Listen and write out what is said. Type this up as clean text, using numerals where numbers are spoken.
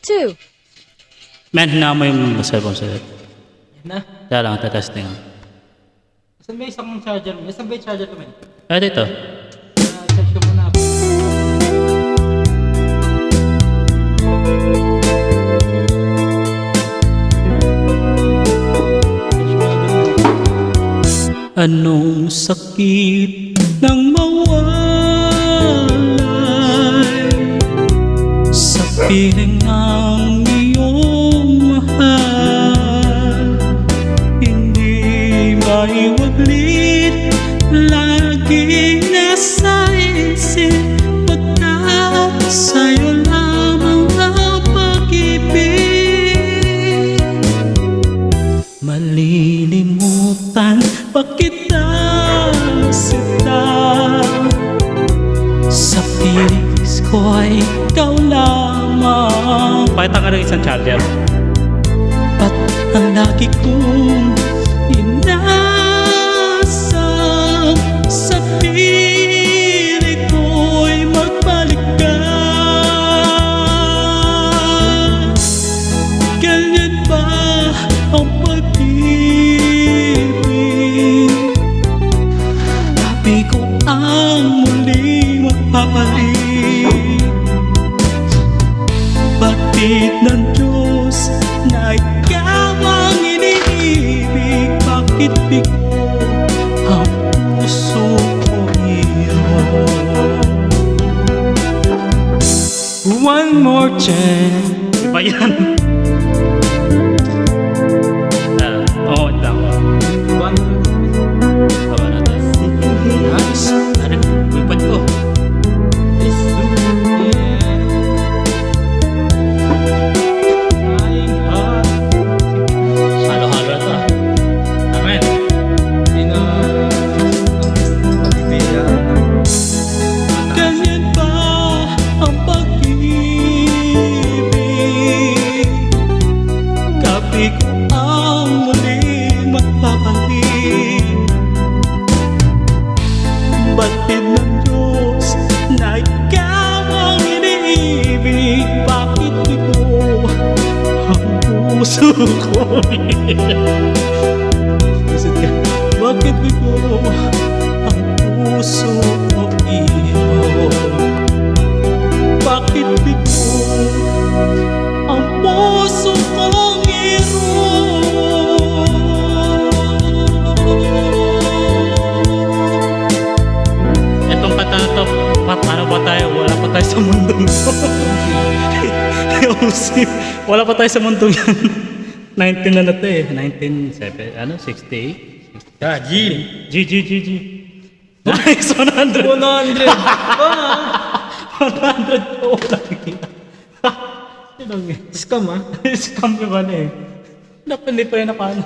2. Men, hina mo yung cellphone sa'yo. Yan na. Kaya lang, tatesting. Saan ba isang charger mo? Saan ba yung charger ko, men? Dito. Charge ko muna ako. Anong sakit ng mawalay sa piling ng iyong mahal? Hindi maiwaglit, lagi nasa isip, pagkat sa'yo lamang ang pag-ibig. Malilimutan pa kita sita, sa pilis ko'y ikaw lamang. Pakita ka rin isang charger. Ba't ang lagi kong inasang sa pilit ko'y magbalik ka? Ganyan ba ang pag-ibig? Sabi ko ang muling magpapalik. Batid ng Diyos na ikaw ang iniibig, bakit bigo ang puso ko iyo? One more chance. Iba yan. Oo, lang. One more chance. Tama natin. Nice. Ano? Wipad ko. Let's do it. Flying high. Halo-halo na to. Amen. Ganyan ba ang pag-ibig? Kapi ko ang muling magpapalik. Batid ng Diyos na ikaw ang iniibig, bakit bigo ang puso ko? Isip ka, bakit bigo ang puso ko iyo? Bakit bigo ang puso kong iyo? Etong kata na to, paano ba tayo? Wala pa tayo sa mundong to. Wala pa tayo sa mundong yan. 19 na na to eh. 1968? Ah, G. G. Nice, 100. 100. 100 po lagi. Sinong Scam ah. scam yung ano eh. Dapat hindi pa yun na paano.